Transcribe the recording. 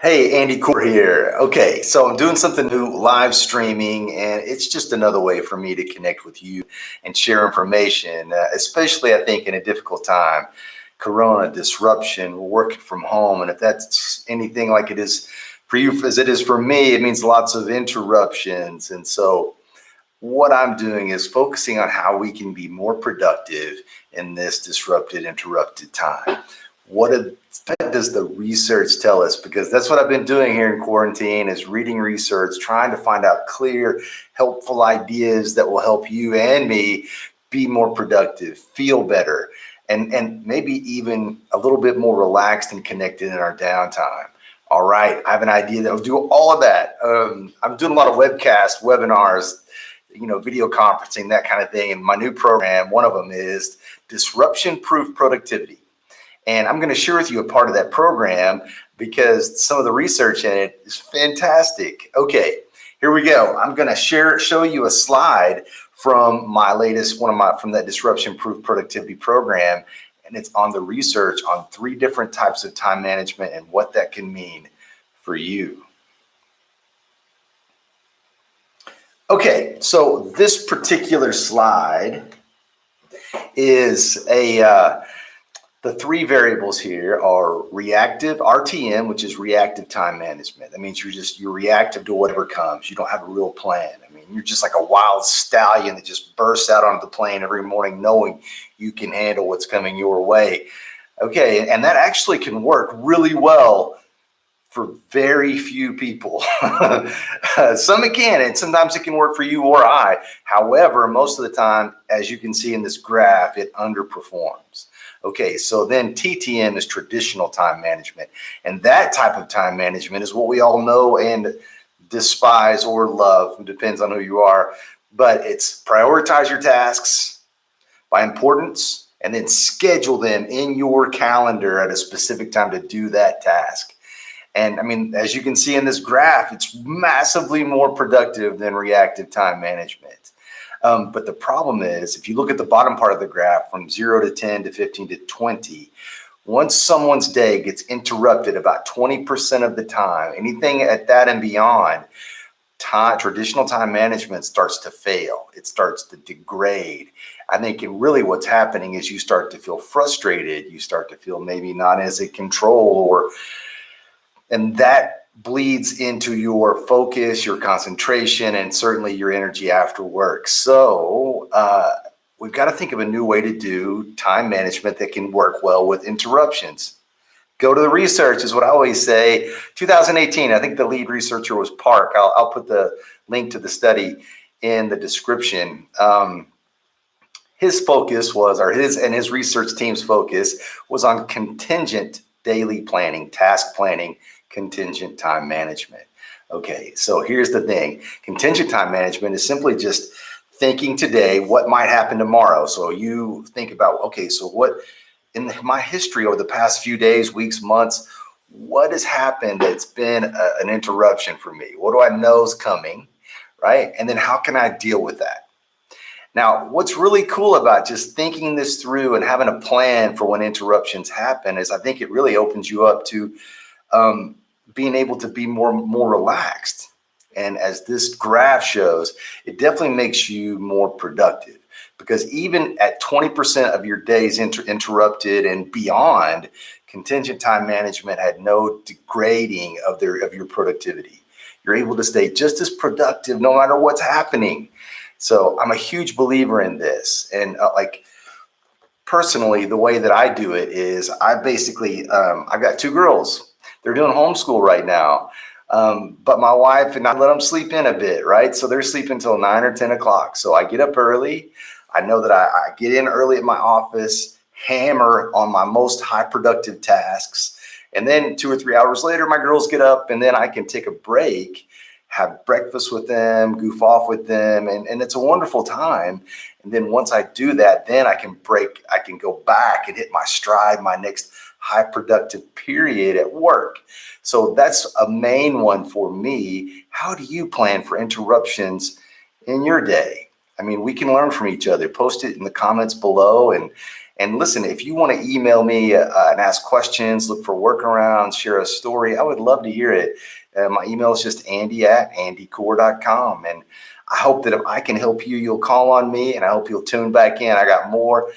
Hey, Andy Core here. Okay, so I'm doing something new, live streaming, and it's just another way for me to connect with you and share information, especially I think in a difficult time. Corona disruption, we're working from home, and if that's anything like it is for you as it is for me, it means lots of interruptions. And so what I'm doing is focusing on how we can be more productive in this disrupted, interrupted time. What does the research tell us? Because that's what I've been doing here in quarantine is reading research, trying to find out clear, helpful ideas that will help you and me be more productive, feel better, and maybe even a little bit more relaxed and connected in our downtime. All right, I have an idea that will do all of that. I'm doing a lot of webcasts, webinars, video conferencing, that kind of thing. And my new program, one of them is disruption-proof productivity. And I'm going to share with you a part of that program because some of the research in it is fantastic. Okay, here we go. I'm going to show you a slide from my latest from that disruption-proof productivity program, and it's on the research on 3 different types of time management and what that can mean for you. Okay, so this particular slide is the 3 variables here are reactive, RTM, which is reactive time management. That means you're reactive to whatever comes. You don't have a real plan. I mean, you're just like a wild stallion that just bursts out onto the plane every morning knowing you can handle what's coming your way. Okay, and that actually can work really well for very few people. Some it can, and sometimes it can work for you or I. However, most of the time, as you can see in this graph, it underperforms. Okay, so then TTM is traditional time management. And that type of time management is what we all know and despise or love. It depends on who you are. But it's prioritize your tasks by importance and then schedule them in your calendar at a specific time to do that task. And I mean, as you can see in this graph, it's massively more productive than reactive time management. But the problem is, if you look at the bottom part of the graph from 0 to 10 to 15 to 20, once someone's day gets interrupted about 20% of the time, anything at that and beyond, traditional time management starts to fail. It starts to degrade. I think what's happening is you start to feel frustrated. You start to feel maybe not as in control, and that bleeds into your focus, your concentration, and certainly your energy after work. So we've got to think of a new way to do time management that can work well with interruptions. Go to the research is what I always say. 2018, I think the lead researcher was Park. I'll put the link to the study in the description. His focus was, his research team's focus was on contingent daily planning, task planning, contingent time management. Okay, so here's the thing. Contingent time management is simply just thinking today what might happen tomorrow. So you think about, okay, so what in my history over the past few days, weeks, months, what has happened that's been an interruption for me? What do I know is coming, right? And then how can I deal with that? Now, what's really cool about just thinking this through and having a plan for when interruptions happen is I think it really opens you up to being able to be more relaxed. And as this graph shows, it definitely makes you more productive because even at 20% of your days interrupted and beyond, contingent time management had no degrading of your productivity. You're able to stay just as productive no matter what's happening. So I'm a huge believer in this. And personally, the way that I do it is I basically, I've got 2 girls. They're doing homeschool right now. But my wife and I let them sleep in a bit, right? So they're sleeping until 9 or 10 o'clock. So I get up early. I know that I get in early at my office, hammer on my most high productive tasks. And then 2 or 3 hours later, my girls get up and then I can take a break, have breakfast with them, goof off with them. And it's a wonderful time. And then once I do that, then I can go back and hit my stride, my next high productive period at work. So that's a main one for me. How do you plan for interruptions in your day? I mean, we can learn from each other. Post it in the comments below and And listen, if you want to email me and ask questions, look for workarounds, share a story, I would love to hear it. My email is just andy@andycore.com. And I hope that if I can help you, you'll call on me, and I hope you'll tune back in. I got more